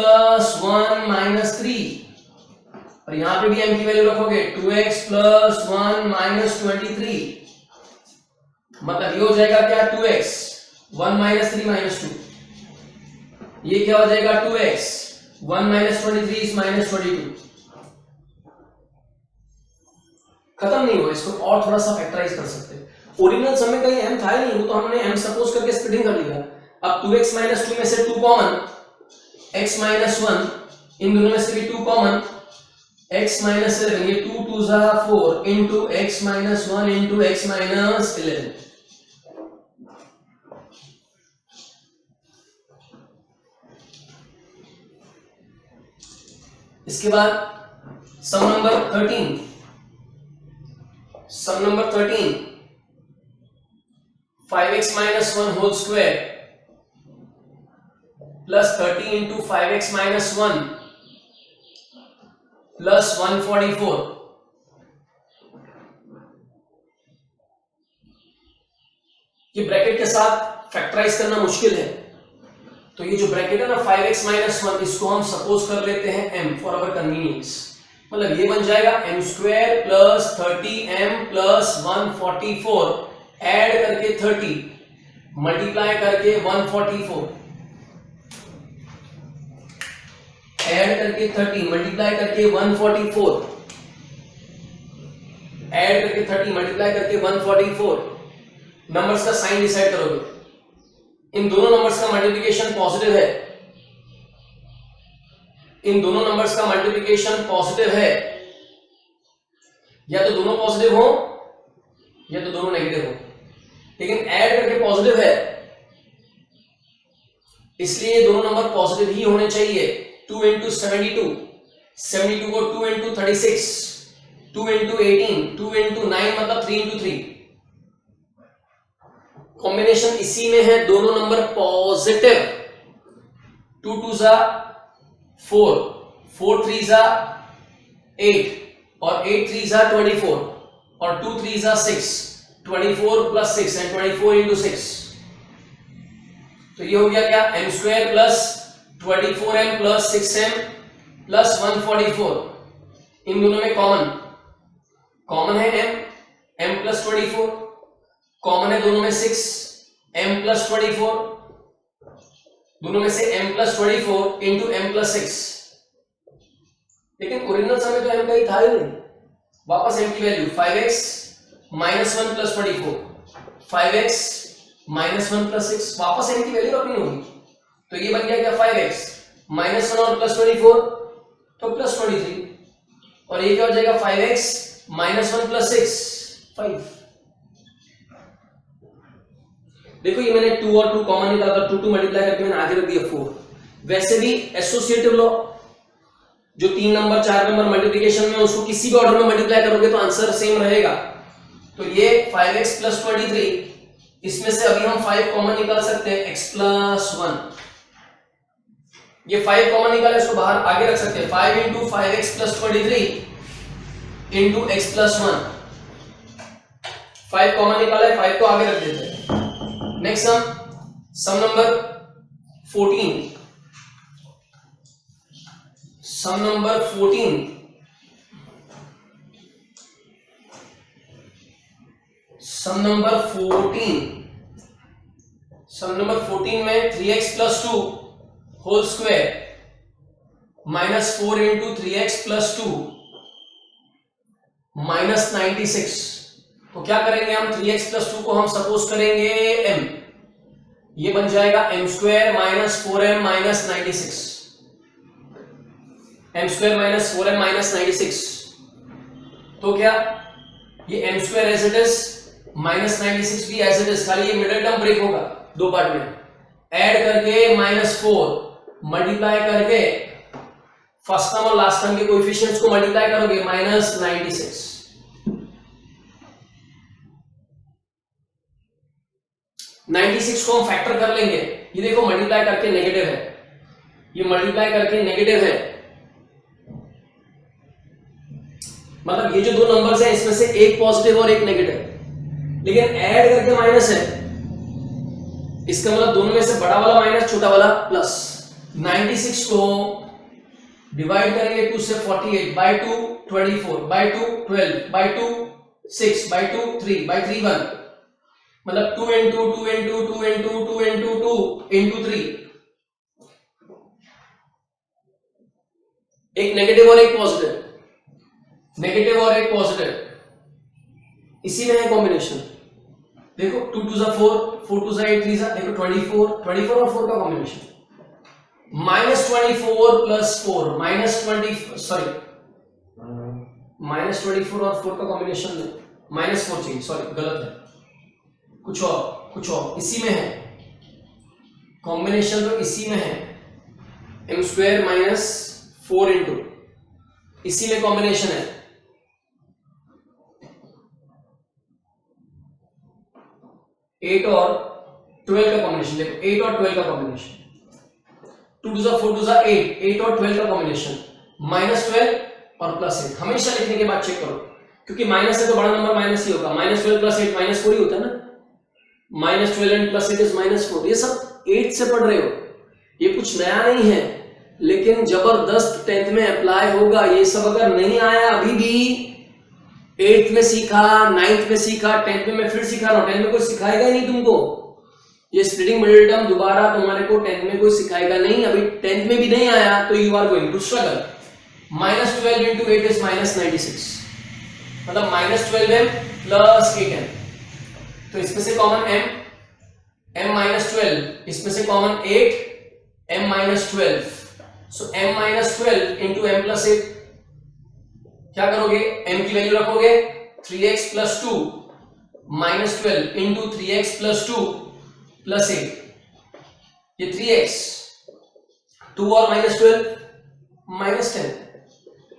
1 - 3, और यहां पे भी m की वैल्यू रखोगे 2x + 1 - 23, मतलब ये हो जाएगा क्या? 2x 1 - 3 - 2, ये क्या हो जाएगा? 2x 1 - 23 is -22। खत्म नहीं हुआ, इसको और थोड़ा सा फैक्टराइज कर सकते हैं। ओरिजिनल सम में कहीं m था ही नहीं, वो तो हमने m सपोज करके स्प्लिटिंग कर लिया। अब 2x - 2 में से 2 कॉमन, x - 1, इन दोनों में से भी 2 कॉमन, x - 11, ये 2 2 जा 4 इंटू x - 1 इंटू x - 11। इसके बाद sum number 13, sum number 13, 5x - 1 whole square plus 30 into 5x - 1 plus 144। ये ब्रैकेट के साथ फैक्टराइज करना मुश्किल है, तो ये जो ब्रैकेट है ना 5x - 1, इसको हम सपोज कर लेते हैं m फॉर अवर कन्वीनियंस। मतलब ये बन जाएगा m² plus 30m plus 144 add करके 30 मल्टीप्लाई करके 144 ऐड करके 30 मल्टीप्लाई करके 144 ऐड करके 30 मल्टीप्लाई करके 144। नंबर्स का साइन डिसाइड करोगे। इन दोनों नंबर्स का मल्टीप्लिकेशन पॉजिटिव है, इन दोनों नंबर्स का मल्टीप्लिकेशन पॉजिटिव है, या तो दोनों पॉजिटिव हो या तो दोनों नेगेटिव हो, लेकिन ऐड करके पॉजिटिव है, इसलिए दोनों नंबर पॉजिटिव ही होने चाहिए। 2 इंटू 72, 72 को 2 इंटू 36, 2 इंटू 18, 2 इंटू 9 मतलब 3 इंटू 3। कॉम्बिनेशन इसी में है, दोनों नंबर पॉजिटिव। 2 2 जा 4, 4 3 जा 8 और 8 3 जा 24 और 2 3 जा 6, 24 प्लस 6 एंड 24 इंटू 6, तो ये हो गया क्या? m² plus 24m plus 6m plus 144। इन दोनों में कॉमन है m प्लस 24, कॉमन है दोनों में 6 m प्लस 24, दोनों में से m plus 24 into m plus 6, लेकिन ओरिजिनल सम में तो m का ही था ही नहीं। वापस m की value 5x - 1 plus 24, 5x - 1 plus 6, वापस m की वैल्यू रखनी होगी, तो ये बन गया क्या? 5x - 1 और प्लस 24 तो प्लस 23, और ये क्या हो जाएगा? 5x - 1 plus 6 5। देखो ये मैंने 2 और 2 कॉमन निकाला, 2 2 मल्टीप्लाई करके मैंने आगे रख दिया 4। वैसे भी एसोसिएटिव लॉ, जो 3 नंबर 4 नंबर मल्टीप्लिकेशन में उसको किसी भी ऑर्डर में मल्टीप्लाई करोगे तो आंसर सेम रहेगा। तो ये 5x प्लस 23, इसमें से अभी हम 5 कॉमन निकाल सकते हैं, x प्लस 1, ये 5 कॉमन निकाले, इसको बाहर आगे रख सकते हैं। 5 into 5x plus 23 into x plus 1, 5 common निकाला है, 5 को आगे रख देते हैं। Next sum number 14, sum number 14, sum number 14 में 3x plus 2 whole square minus 4 into 3x plus 2 minus 96। तो क्या करेंगे हम, 3x प्लस 2 को हम सपोज करेंगे m, ये बन जाएगा m square minus 4m minus 96, m square minus 4m minus 96। तो क्या ये m square as it is minus 96 भी एज इट इज, खाली ये मिडिल टर्म ब्रेक होगा दो पार्ट में, ऐड करके माइनस 4 मल्टीप्लाई करके फर्स्ट टर्म और लास्ट टर्म के कोएफिशिएंट्स को मल्टीप्लाई करोगे माइनस 96। को हम फैक्टर कर लेंगे, ये देखो मल्टीप्लाई करके नेगेटिव है, ये मल्टीप्लाई करके नेगेटिव है, मतलब ये जो दो नंबर्स हैं इसमें से एक पॉजिटिव और एक नेगेटिव, लेकिन ऐड करके माइनस है, इसका मतलब दोनों में से बड़ा वाला माइनस छोटा वाला प्लस। 96 को डिवाइड करेंगे 2 से 48 by 2 24 by 2 12 by 2 6 by 2 3 by 3 1, मतलब 2 into 2 into 2 into 2 into 2 into 3, एक नेगेटिव और एक पॉजिटिव, नेगेटिव और एक पॉजिटिव, इसी में है कॉम्बिनेशन। देखो 2 2 जा 4, 4 2 जा 8, 3 जा देखो 24 और 4 का combination, minus 24 plus 4 minus 20, sorry minus 24 और 4 का कॉम्बिनेशन में माइनस 4 चाहिए, सॉरी गलत है, कुछ और इसी में है कॉम्बिनेशन, तो इसी में है m स्क्वायर माइनस 4 इंटू, इसी में कॉम्बिनेशन है। 8 और 12 का कॉम्बिनेशन, देखो 8 और 12 का कॉम्बिनेशन, 2 2 जा 4 2 जा 8 और 12 का कॉम्बिनेशन, माइनस 12 और प्लस 8, हमेशा लिखने के बाद चेक करो, क्योंकि माइनस है तो बड़ा नंबर माइनस ही होगा, माइनस 12 प्लस 8 माइनस 4 ही होता है ना, minus 12 and plus 8 is minus 4, ये सब 8 से पढ़ रहे हो, ये कुछ नया नहीं है, लेकिन जबरदस्त 10th में अप्लाई होगा। ये सब अगर नहीं आया अभी भी 8th में सीखा, 9th में सीखा, 10th में मैं फिर सिखा रहा हूं, 10th में कोई सिखाएगा ही नहीं तुमको, ये स्प्लिटिंग मिडिल टर्म दोबारा तुम्हारे को 10th में कोई सिखाएगा नहीं, अभी 10th में भी नहीं आया तो you are going to struggle. Minus 12 into 8 is minus 96, मतलब माइनस 12m प्लस 8m, तो इसमें से कॉमन m माइनस 12, इसमें से कॉमन 8 m माइनस 12, सो m minus 12 into m plus 8, क्या करोगे, m की वैल्यू रखोगे 3x plus 2 minus 12 into 3x plus 2 plus 8, ये 3x, 2 और माइनस 12 माइनस 10,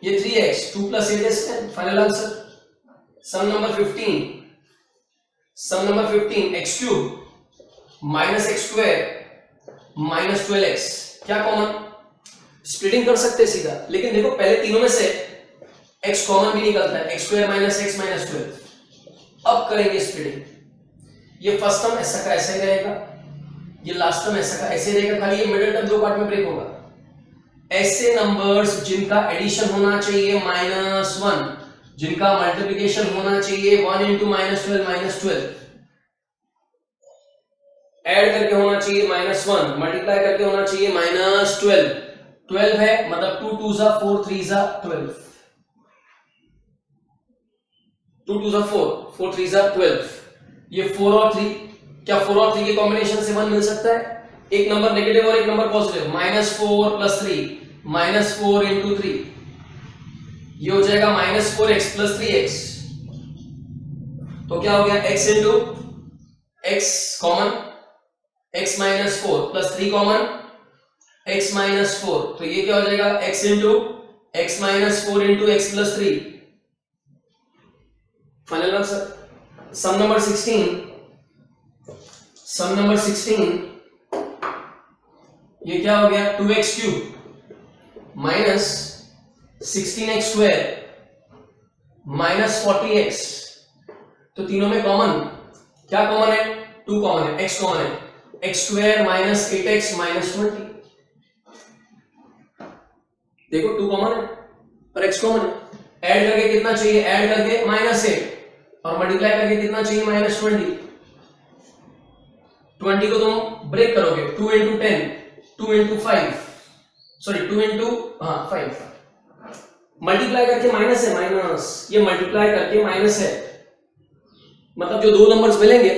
ये 3x, 2 plus 8 is 10, final answer. Sum number 15, sum number 15, x cube minus x square minus 12x, क्या कॉमन, स्प्लिटिंग कर सकते हैं सीधा, लेकिन देखो पहले तीनों में से x कॉमन भी निकलता है, x square minus x minus 12, अब करेंगे स्प्लिटिंग, ये फर्स्ट टर्म ऐसा का ऐसा ही रहेगा, ये लास्ट टर्म ऐसा का ऐसे रहेगा, खाली ये मिडिल टर्म दो पार्ट में ब्रेक होगा। ऐसे नंबर्स जिनका एडिशन होना चाहिए -1, जिनका मल्टीप्लिकेशन होना चाहिए 1 इंटू माइनस 12 माइनस 12, ऐड करके होना चाहिए -1, मल्टीप्लाई करके होना चाहिए -12, 12 है मतलब 2 2 जा 4 3 जा 12, 2 2 जा 4 4 3 जा 12, ये 4 और 3, क्या 4 और 3 के कॉम्बिनेशन से 1 मिल सकता है, एक नंबर नेगेटिव और एक नंबर पॉजिटिव, -4 प्लस 3 -4 इंटू 3, ये हो जाएगा -4x प्लस 3x, तो क्या हो गया x into x common, x minus 4 plus 3 common, x minus 4, तो ये क्या हो जाएगा x into x minus 4 into x plus 3, final answer. Sum number 16, sum number 16, ये क्या हो गया 2x cube minus 16x square minus 40x, तो तीनों में कॉमन क्या कॉमन है? 2 कॉमन है, x कॉमन है, x square minus 8x minus 20। देखो 2 कॉमन है और x कॉमन है। ऐड करके कितना चाहिए? ऐड करके -8 और मल्टीप्लाई करके कितना चाहिए? -20। 20 को तुम ब्रेक करोगे, 2 into 10, 2 into 5, sorry 2 into 5। Multiply करके माइनस है, माइनस, ये मल्टीप्लाई करके माइनस है, मतलब जो 2 नंबर्स मिलेंगे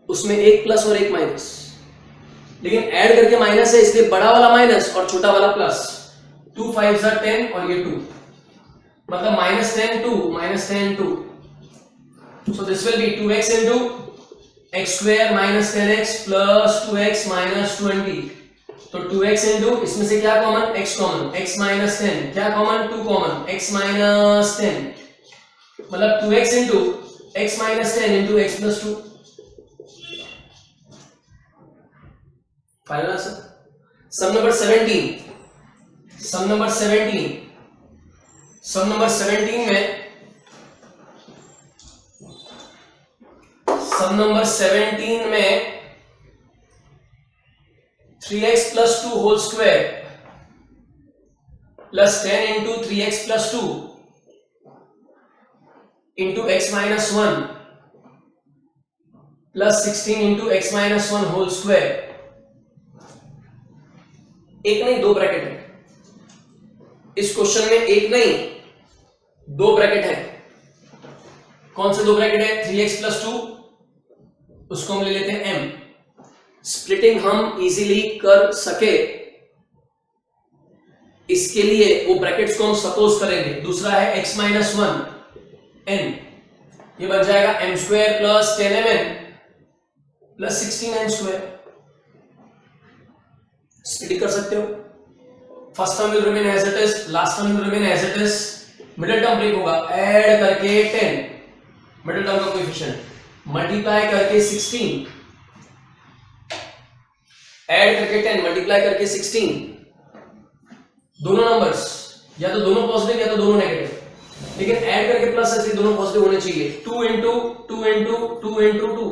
उसमें एक प्लस और एक माइनस, लेकिन ऐड करके माइनस है इसलिए बड़ा वाला माइनस और छोटा वाला प्लस। 2 5 are 10 और ये 2, मतलब -10 2 -10 2। So this will be 2x into x square minus 10x plus 2x minus 20। तो 2x into इसमें से क्या common? x common, x minus 10 क्या कॉमन? 2 कॉमन, x minus 10, मतलब 2x into x minus 10 into x plus 2। Final answer. Sum number 17, sum number 17, sum number 17 में, सम नंबर 17 में 3x plus 2 whole square plus 10 into 3x plus 2 into x minus 1 plus 16 into x minus 1 whole square। एक नहीं 2 ब्रैकेट है इस क्वेश्चन में, एक नहीं 2 ब्रैकेट है। कौन से 2 ब्रैकेट है? 3x plus 2, उसको हम ले लेते हैं m। स्प्लिटिंग हम इजीली कर सके इसके लिए वो ब्रैकेट्स को हम सपोज करेंगे। दूसरा है x minus 1 n, ये बन जाएगा m square plus 10mn plus 16n square। Split कर सकते हो। First term will remain as it is, last term will remain as it is, middle term break होगा, ऐड करके 10 मिडिल टर्म का कोएफिशिएंट, मल्टीप्लाई करके 16, ऐड करके 10 मल्टीप्लाई करके 16, दोनों नंबर्स या तो दोनों पॉजिटिव या तो दोनों नेगेटिव, लेकिन ऐड करके प्लस है दोनों पॉजिटिव होने चाहिए। 2 into 2 into 2 into 2,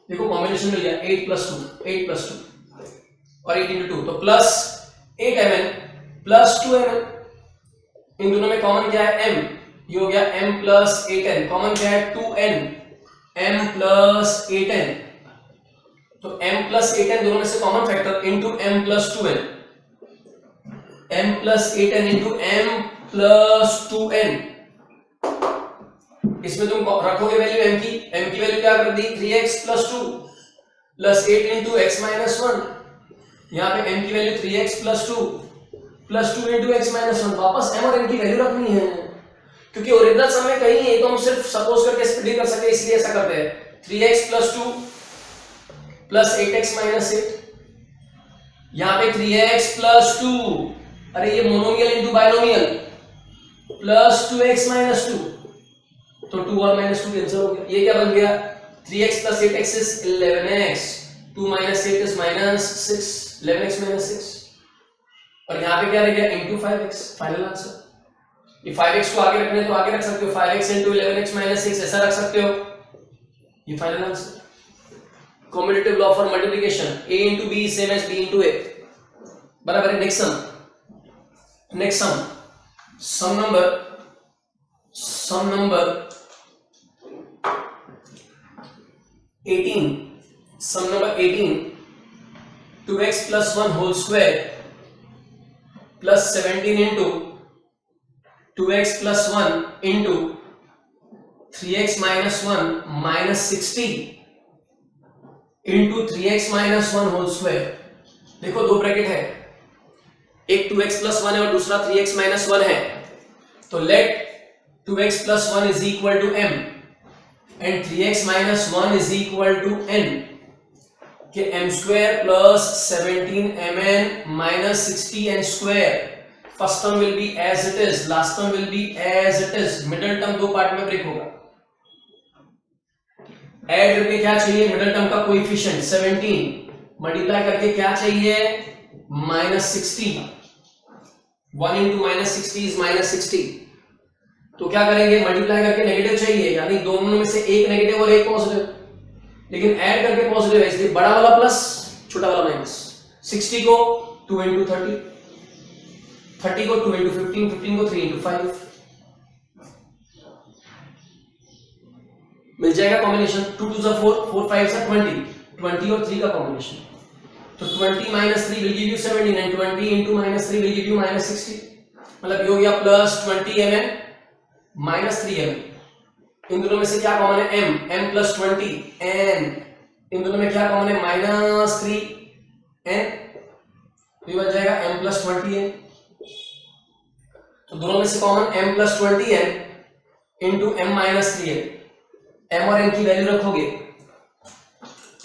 देखो कॉम्बिनेशन मिल गया 8 plus 2, 8 plus 2 और 8 into 2, तो प्लस 8mn प्लस 2mn। इन दोनों में कॉमन क्या है? m, ये हो गया m plus 8n, कॉमन क्या है? 2n, m plus 8n, तो m plus 8n दोनों में से common factor into m plus 2n, m plus 8n into m plus 2n। इसमें तुम रखोगे वैल्यू m की वैल्यू क्या कर दी? 3x plus 2 plus 8 into x minus 1, यहाँ पे m की value 3x plus 2 plus 2 into x minus 1, वापस m और n की वैल्यू रखनी है क्योंकि ओरिजिनल सम में कहीं है तो हम सिर्फ सपोज करके स्प्लिट कर सके इसलिए ऐसा करते हैं। 3x plus 2 plus 8x minus 8, यहाँ पे 3x plus 2, अरे ये monomial into binomial, plus 2x minus 2, तो 2 और minus 2 कैंसिल हो गया। ये क्या बन गया? 3x plus 8x is 11x, 2 minus 8 is minus 6, 11x minus 6, और यहाँ पे क्या रह गया? Into 5x। Final answer. ये 5x को आगे रखने तो आगे रख सकते हो, 5x into 11x minus 6 ऐसा रख सकते हो, ये final answer. Combinative law for multiplication, a into b same as b into a, बराबर है। Next sum, next sum, sum number 18, sum number 18, 2x plus 1 whole square plus 17 into 2x plus 1 into 3x minus 1 minus 60 into 3x minus 1 whole square। देखो 2 ब्रैकेट है, एक 2x plus 1 है और दूसरा 3x minus 1 है, तो let 2x plus 1 is equal to m and 3x minus 1 is equal to n, कि m square plus 17mn minus 60n square। First term will be as it is, last term will be as it is, middle term 2 part में ब्रेक होगा। ऐड करके क्या चाहिए? मिडिल टर्म का कोएफिशिएंट 17, मल्टीप्लाई करके क्या चाहिए? -60, 1 into -60 is -60, तो क्या करेंगे, मल्टीप्लाई करके नेगेटिव चाहिए, यानी दोनों में से एक नेगेटिव और एक पॉजिटिव, लेकिन ऐड करके पॉजिटिव है, इसलिए बड़ा वाला प्लस छोटा वाला माइनस। 60 को 2 into 30, 30 को 2 into 15, 15 को 3 into 5, मिल जाएगा कॉम्बिनेशन। 2 2 4, 4 5 20, 20 और 3 का कॉम्बिनेशन। तो 20 minus 3 will give you 17 and 20 into minus 3 will give you minus 60, मतलब ये हो गया प्लस 20 mm माइनस 3 mm। इन दोनों में से क्या कॉमन है, m, m प्लस 20 n, इन दोनों में क्या कॉमन है, माइनस 3 n, तो ये बन जाएगा m प्लस 20 n। तो दोनों में से common m plus 20 n into m minus 3 n। m और n की वैल्यू रखोगे,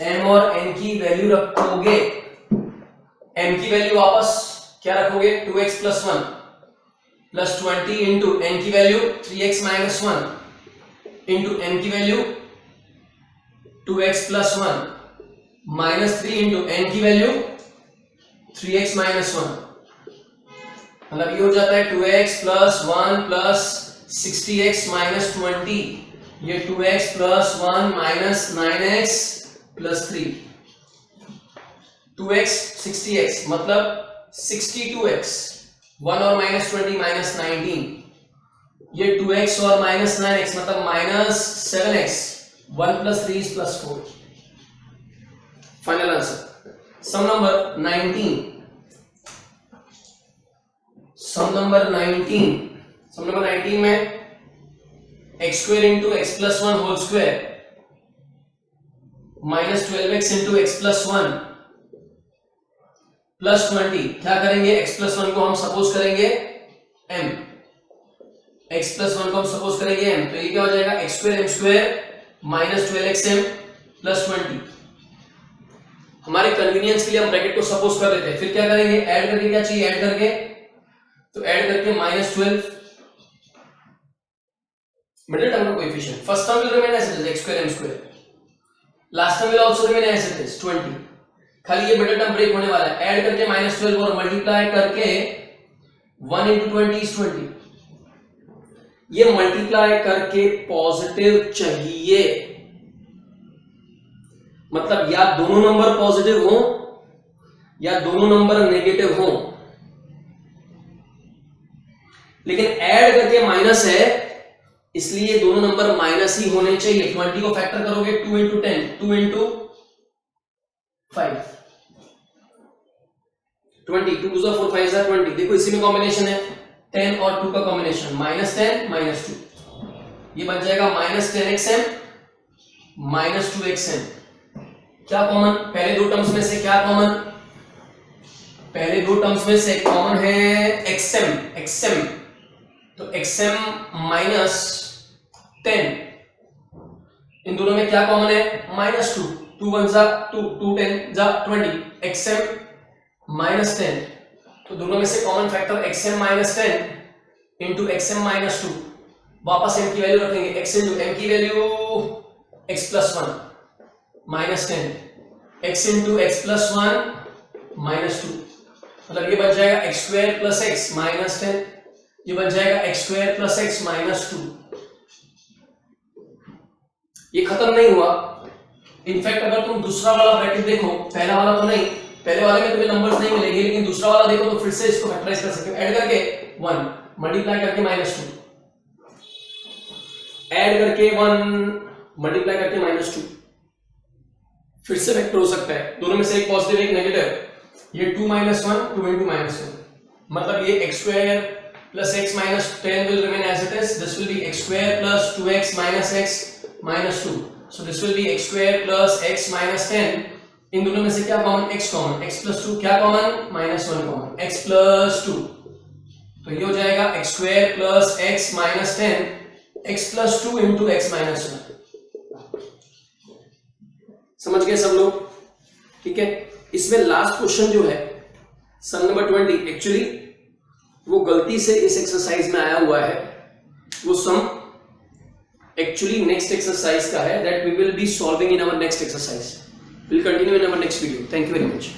m और n की वैल्यू रखोगे, m की वैल्यू वापस क्या रखोगे, 2x plus 1 plus 20 into n की value 3x minus 1 into m की value 2x plus 1 minus 3 into n की वैल्यू 3x माइनस 1, मतलब ये हो जाता है 2x plus 1 plus 60x minus 20, ये 2x plus 1 minus 9x plus 3, 2x 60x मतलब 62x, 1 और माइनस 20 माइनस 19, ये 2x और माइनस 9x मतलब minus 7x, 1 plus 3 is plus 4। Final answer sum number 19, sum number 19 में x square into x plus 1 whole square minus 12x into x plus 1 plus 20, क्या करेंगे, x प्लस 1 को हम सपोज करेंगे m, x प्लस 1 को हम सपोज करेंगे m, तो ये क्या हो जाएगा, x square m square minus 12xm plus 20। हमारे कन्वीनियंस के लिए हम ब्रैकेट को सपोज कर लेते हैं, फिर क्या करेंगे, ऐड करके, क्या चाहिए ऐड करके, तो ऐड करके माइनस 12, मिडिल टर्म का coefficient, first term will remain as it is x square m square, last term will also remain as it is 20, खाली ये मिडिल टर्म ब्रेक होने वाला है। ऐड करके माइनस 12 और मल्टीप्लाई करके 1 into 20 is 20, ये मल्टीप्लाई करके पॉजिटिव चाहिए, मतलब या दोनों नंबर पॉजिटिव हो या दोनों नंबर नेगेटिव हो, लेकिन ऐड करके माइनस है इसलिए दोनों नंबर माइनस ही होने चाहिए। 20 को फैक्टर करोगे 2 into 10, 2 into 5, 20, 2 2 4 5 20, देखो इसी में कॉम्बिनेशन है 10 और 2 का कॉम्बिनेशन, माइनस 10 माइनस 2, ये बन जाएगा माइनस 10xm माइनस 2xm। क्या कॉमन, पहले दो टर्म्स में से क्या कॉमन, पहले दो टर्म्स में से कॉमन है xm, तो xm माइनस 10, इन दोनों में क्या कॉमन है, माइनस 2, 2 1 जा 2, 2 10 जा 20, xm माइनस 10, तो दोनों में से common factor xm minus 10 into xm minus 2, वापस m की वैल्यू रखेंगे, x इंटू m की value x plus 1 minus 10, x into x plus 1 minus 2, मतलब ये बन जाएगा x square plus x minus 10, ये बन जाएगा x square plus x minus 2। ये खत्म नहीं हुआ, इनफैक्ट अगर तुम दूसरा वाला ब्रैकेट देखो, पहला वाला तो नहीं, पहले वाले में तुम्हें नंबर्स नहीं मिलेंगे, लेकिन दूसरा वाला देखो तो फिर से इसको फैक्टराइज कर सकते हो, ऐड करके 1 मल्टीप्लाई करके माइनस 2, ऐड करके 1 मल्टीप्लाई करके माइनस 2, फिर से वेक्टर हो सकता है, दोनों में से एक पॉजिटिव एक नेगेटिव, ये 2 माइनस 1 2 इंटू माइनस 1, मतलब ये x square plus x minus 10 will remain as it is, this will be x square plus 2x minus x minus 2, so this will be x square plus x minus 10, इन दोनों में से क्या common, x common, x plus 2 क्या common, minus 1 common, x plus 2, तो ये हो जाएगा x square plus x minus 10, x plus 2 into x minus 1। समझ गए सब लोग, ठीक है। इसमें लास्ट क्वेश्चन जो है सम नंबर 20, एक्चुअली वो गलती से इस एक्सरसाइज में आया हुआ है, वो सम एक्चुअली नेक्स्ट एक्सरसाइज का है, that we will be solving in our next exercise, will continue in our next video. Thank you very much.